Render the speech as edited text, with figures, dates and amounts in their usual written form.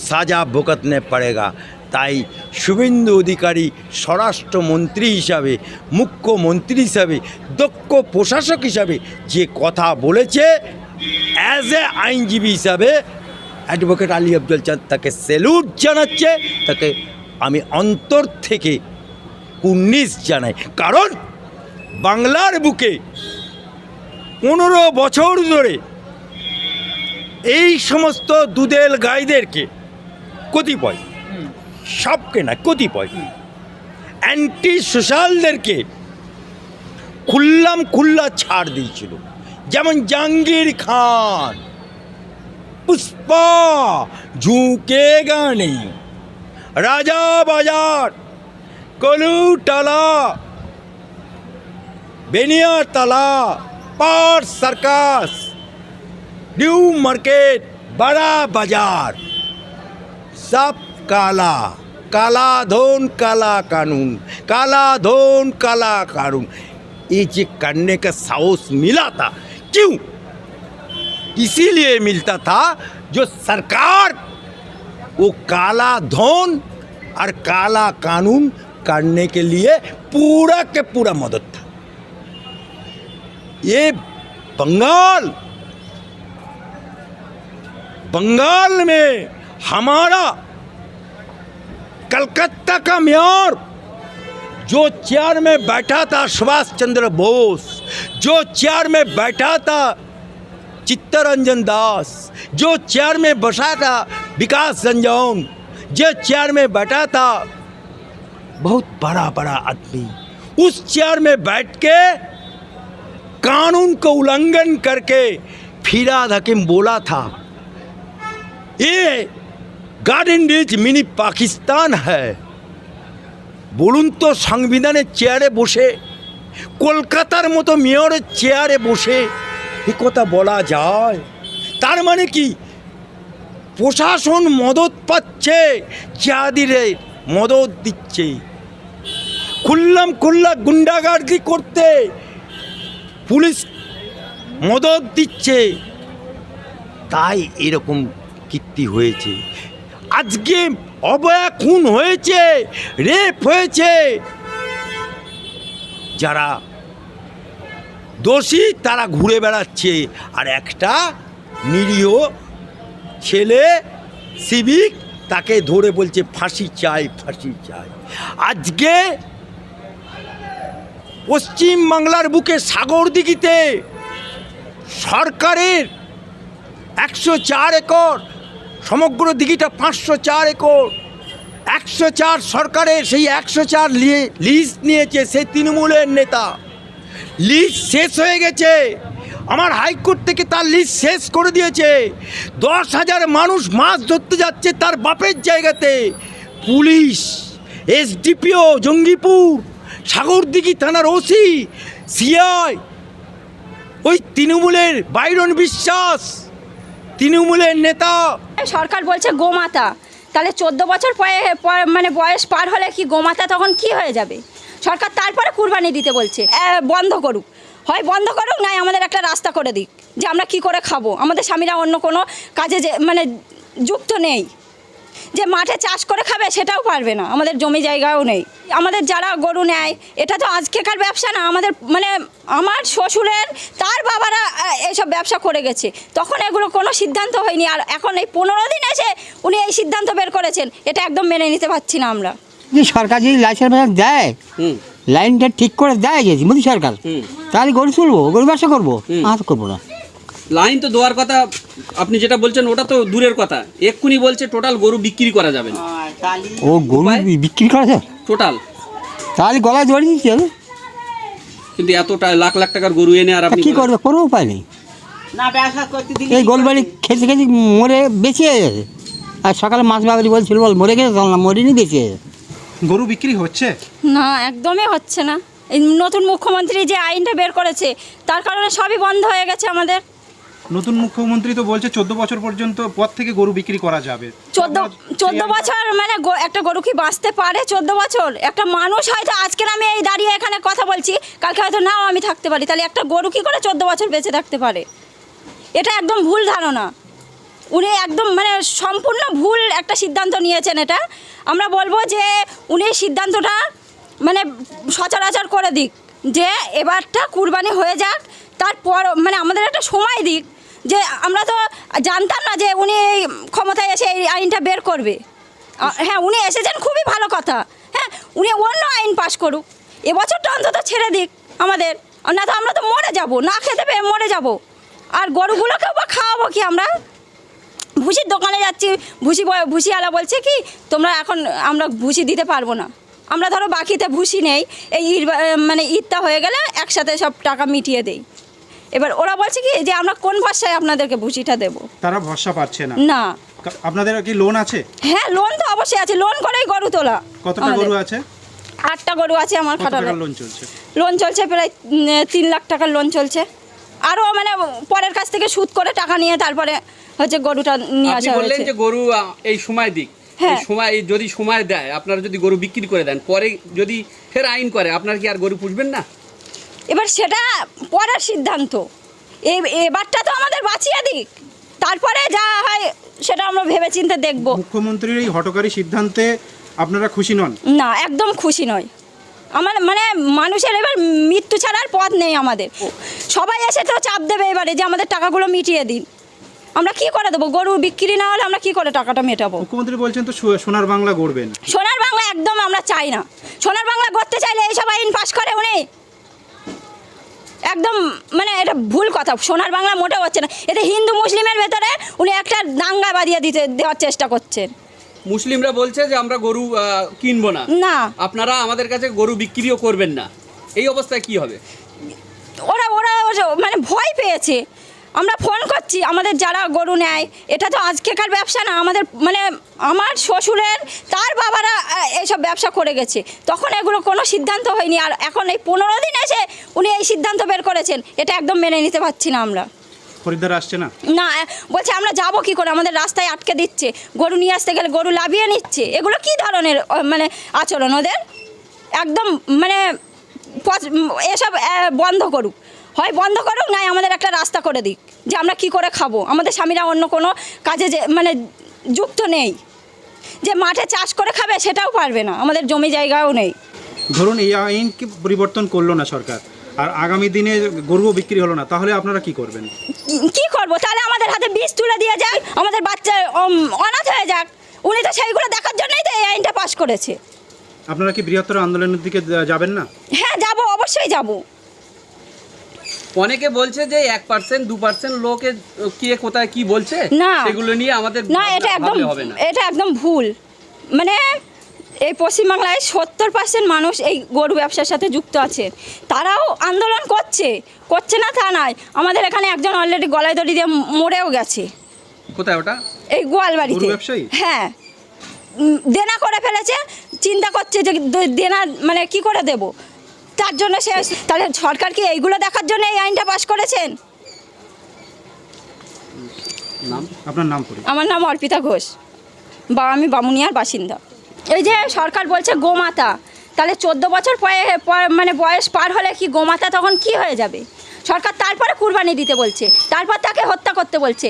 সাজা ভোগতনে পড়েগা। তাই শুভেন্দু অধিকারী স্বরাষ্ট্রমন্ত্রী হিসাবে, মুখ্যমন্ত্রী হিসাবে, দক্ষ প্রশাসক হিসাবে যে কথা বলেছে, অ্যাজ এ আইনজীবী হিসাবে অ্যাডভোকেট আলী আফজল চাঁদ তাকে স্যালুট জানাচ্ছে, তাকে আমি অন্তর থেকে কুর্নিশ জানাই। কারণ বাংলার বুকে 15 বছর ধরে এই সমস্ত দুদেল গাইদেরকে কতিপয়, সবকে না কতিপয় অ্যান্টি সোশ্যালদেরকে খুল্লা ছাড় দিয়েছিল। যেমন জাহাঙ্গীর খান, পুষ্পা, ঝুঁকেগা নেই, রাজা বাজার, কলুটালা, বেনিয়াতলা, পার সার্কাস, নিউ मार्केट, बड़ा बाजार, सब काला, काला धन काला कानून, काला धन काला कानून, ये जो करने का साहस मिला था, क्यों? इसीलिए मिलता था जो सरकार वो काला धन और काला कानून करने के लिए पूरा के पूरा मदद था। ये बंगाल में हमारा कलकत्ता का मेयर जो चेयर में बैठा था सुभाष चंद्र बोस, जो चेयर में बैठा था चित्तरंजन दास, जो चेयर में बसा था विकास रंजन, जो चेयर में बैठा था बहुत बड़ा आदमी, उस चेयर में बैठ के कानून को उल्लंघन करके फिराद हकीम बोला था ये गार्डन रिच मिनी पाकिस्तान है। বলুন তো, সংবিধানের চেয়ারে বসে, কলকাতার মতো মেয়রের চেয়ারে বসে এ কথা বলা যায়? তার মানে কি প্রশাসন মদত পাচ্ছে, জিহাদিরে মদত দিচ্ছে, খুল্লা গুন্ডাগার্দি করতে পুলিশ মদত দিচ্ছে, তাই এরকম কীর্তি হয়েছে। আজকে অবয়া খুন হয়েছে, রেপ হয়েছে, যারা দোষী তারা ঘুরে বেড়াচ্ছে, আর একটা নিরীহ ছেলে সিভিক তাকে ধরে বলছে ফাঁসি চাই, ফাঁসি চাই। আজকে পশ্চিম বাংলার বুকে সাগরদিঘিতে সরকারের 104 একর, সমগ্র দিঘিটা 504 একর, 104 সরকারের, সেই 104 লিজ নিয়েছে সে তৃণমূলের নেতা। লিজ শেষ হয়ে গেছে, আমার হাইকোর্ট থেকে তার লিজ শেষ করে দিয়েছে। 10,000 মানুষ মাছ ধরতে যাচ্ছে তার বাপের জায়গাতে। পুলিশ, এসডিপিও জঙ্গিপুর, সাগরদিঘি থানার ওসি, সিআই, ওই তৃণমূলের বাইরন বিশ্বাস, তৃণমূলের নেতা। সরকার বলছে গোমাতা, তাহলে 14 বছর মানে বয়স পার হলে কি গোমাতা তখন কি হয়ে যাবে? সরকার তারপরে কুরবানি দিতে বলছে। বন্ধ করুক, হয় বন্ধ করুক, নয় আমাদের একটা রাস্তা করে দিক যে আমরা কি করে খাবো। আমাদের স্বামীরা অন্য কোনো কাজে মানে যুক্ত নেই, যে মাঠে চাষ করে খাবে সেটাও পারবে না, আমাদের জমি জায়গাও নেই। আমাদের যারা গরু নেয়, এটা তো আজকেকার ব্যবসা না, আমাদের মানে আমার শ্বশুরের তার বাবারা এইসব ব্যবসা করে গেছে, তখন এগুলো কোনো সিদ্ধান্ত হয়নি। আর এখন এই 15 দিন এসে উনি এই সিদ্ধান্ত বের করেছেন, এটা একদম মেনে নিতে পারছি না আমরা। যে সরকার যদি লাইসেন্স দেয়, লাইনটা ঠিক করে দেয় যদি মোদী সরকার, তাহলে গরু চলবো, গরু ব্যবসা করবো, আর করবো না। লাইন তো দেওয়ার কথা, আপনি যেটা বলছেন ওটা তো দূরের কথা, এক্ষুনি বলছে টোটাল গরু বিক্রি করা যাবে না। ও গরু বিক্রি করা যায় টোটাল, তাহলে গলায় জড়ি দিচ্ছে হবে। কিন্তু এতটা লাখ লাখ টাকার গরু এনে আর আপনি কি করবে? কোনো উপায় নেই। এই গোলবাড়ি খেতে খেতে মরে বেঁচে গেছে। আর সকালে মাছ বাবারি বলছিল বল মরে গেছে, না মরিনি, বেঁচে গেছে। গরু বিক্রি হচ্ছে না, একদমই হচ্ছে না। এই নতুন মুখ্যমন্ত্রী যে আইনটা বের করেছে তার কারণে সবই বন্ধ হয়ে গেছে আমাদের। নতুন মুখ্যমন্ত্রী তো বলছে 14 বছর পর্যন্ত পর থেকে গরু বিক্রি করা যাবে। 14 বছর মানে একটা গরু কি বাঁচতে পারে? 14 বছর একটা মানুষ হয়তো আজকে আমি এই দাঁড়িয়ে এখানে কথা বলছি, কালকে হয়তো নাও আমি থাকতে পারি, তাহলে একটা গরু কি করে 14 বছর বেঁচে থাকতে পারে? এটা একদম ভুল ধারণা। উনি একদম মানে সম্পূর্ণ ভুল একটা সিদ্ধান্ত নিয়েছেন। এটা আমরা বলবো যে উনি সিদ্ধান্তটা মানে সচরাচর করে দিক, যে এবারটা কুরবানি হয়ে যাক, তারপর মানে আমাদের একটা সময় দিক। যে আমরা তো জানতাম না যে উনি এই ক্ষমতায় এসে এই আইনটা বের করবে। হ্যাঁ, উনি এসেছেন, খুবই ভালো কথা। হ্যাঁ, উনি অন্য আইন পাশ করুক, এবছরটা অন্তত ছেড়ে দিক আমাদের, না তো আমরা তো মরে যাব, না খেতে পেয়ে মরে যাব। আর গরুগুলোকেও বা খাওয়াবো কি? আমরা ভুসির দোকানে যাচ্ছি, ভুসিওয়ালা বলছে কি তোমরা এখন আমরা ভুসি দিতে পারবো না। আমরা ধরো বাকিতে ভুসি নেই, এই মানে ঈদটা হয়ে গেলে একসাথে সব টাকা মিটিয়ে দেই। এবার ওরা বলছে কি যে আমরা কোন ভাষায় আপনাদেরকে ভুসিটা দেবো? তারা ভরসা পাচ্ছে না। না। আপনাদের কি লোন আছে? হ্যাঁ, লোন তো অবশ্যই আছে, লোন করেই গরু তোলা। কতটা গরু আছে? 8টা গরু আছে আমার কত খাটালে। টাকা লোন চলছে? লোন চলছে প্রায় 3 লাখ টাকার লোন চলছে। আরও মানে পরের কাছ থেকে সুদ করে টাকা নিয়ে তারপরে হচ্ছে গরুটা নিয়ে আপনি আসা বললেন হয়েছে। যে গরু এই সময় দিক, হ্যাঁ। এই সময় যদি সময় দেয়, আপনারা যদি গরু বিক্রি করে দেন, পরে যদি ফের আইন করে, আপনারা কি আর গরু পুষবেন না? এবার সেটা পরের সিদ্ধান্ত। এবারটা তো আমাদের বাঁচিয়ে দিক, তারপরে যা হয় সেটা আমরা ভেবেচিন্তে দেখব। মুখ্যমন্ত্রীর এই হঠকারী সিদ্ধান্তে আপনারা খুশি নন? না, একদম খুশি নয়। আমার মানে মানুষের এবার মৃত্যু ছাড়ার পথ নেই আমাদের। সবাই এসে তো চাপ দেবে এবারে যে আমাদের টাকাগুলো মিটিয়ে দিন। আমরা কি করে দেবো? গরু বিক্রি না হলে আমরা কি করে টাকাটা মেটাবো? মুখ্যমন্ত্রী বলছেন তো সোনার বাংলা গড়বেন। সোনার বাংলা একদম আমরা চাই না। সোনার বাংলা করতে চাইলে এইসব আইন পাশ করে উনি। একদম মানে এটা ভুল কথা। সোনার বাংলা মোটেও হচ্ছে না। এতে হিন্দু মুসলিমের ভেতরে উনি একটা দাঙ্গা বাঁধিয়ে দেওয়ার চেষ্টা করছেন। মুসলিমরা বলছে যে আমরা গরু কিনবো না, না, আপনারা আমাদের কাছে গরু বিক্রিও করবেন না। এই অবস্থায় কি হবে? ওরা মানে ভয় পেয়েছে। আমরা ফোন করছি, আমাদের যারা গরু নেয়, এটা তো আজকেকার ব্যবসা না। আমাদের মানে আমার শ্বশুরের তার বাবারা এইসব ব্যবসা করে গেছে, তখন এগুলো কোনো সিদ্ধান্ত হয়নি। আর এখন এই 15 দিন এসে উনি এই সিদ্ধান্ত বের করেছেন, এটা একদম মেনে নিতে পারছি না আমরা। খরিদ্দার আসছে না? না, বলছে আমরা যাব কি করে, আমাদের রাস্তায় আটকে দিচ্ছে, গরু নিয়ে আসতে গেলে গরু লাভিয়ে নিচ্ছে। এগুলো কি ধরনের মানে আচরণ ওদের? একদম মানে এসব বন্ধ করুক, হয় বন্ধ করুক, নাই আমাদের একটা রাস্তা করে দিক যে আমরা কি করে খাবো। আমাদের স্বামীরা অন্য কোনো কাজে যে মানে যুক্ত নেই, যে মাঠে চাষ করে খাবে সেটাও পারবে না, আমাদের জমি জায়গাও নেই। ধরুন এই আইন কি পরিবর্তন করলো না সরকার, আর আগামী দিনে গরুও বিক্রি হলো না, তাহলে আপনারা কি করবেন? কি করব? তাহলে আমাদের হাতে বীজ তুলে দিয়ে যাক, আমাদের বাচ্চা অনাথ হয়ে যাক। উনি তো সেইগুলো দেখার জন্যই তো এই আইনটা পাশ করেছে। আপনারা কি বৃহত্তর আন্দোলনের দিকে যাবেন না? হ্যাঁ, যাব, অবশ্যই যাব। অনেকে বলছে যে 1% 2% লোকে কে কোথায় কি বলছে, না, সেগুলো নিয়ে আমাদের না, এটা একদম হবে না। এটা একদম ভুল। মানে এই পশ্চিমবাংলায় 70% মানুষ এই গরু ব্যবসার সাথে যুক্ত আছে, তারাও আন্দোলন করছে না তা নয়। আমাদের এখানে একজন অলরেডি গলায় দড়ি দিয়ে মরেও গেছে। কোথায় ওটা? এই গোয়ালবাড়িতে। গরু ব্যবসায়ী? হ্যাঁ, দেনা করে ফেলেছে, চিন্তা করছে যে দেনা মানে কি করে দেব, তার জন্য সে। তাহলে সরকার কি এইগুলো দেখার জন্য এই আইনটা পাশ করেছেন? নাম? আপনার নাম পড়ি। আমার নাম অর্পিতা ঘোষ, আমি বামুনিয়ার বাসিন্দা। এই যে সরকার বলছে গোমাতা, তাহলে 14 বছর মানে বয়স পার হলে কি গোমাতা তখন কি হয়ে যাবে? সরকার তারপরে কুরবানি দিতে বলছে, তারপর তাকে হত্যা করতে বলছে।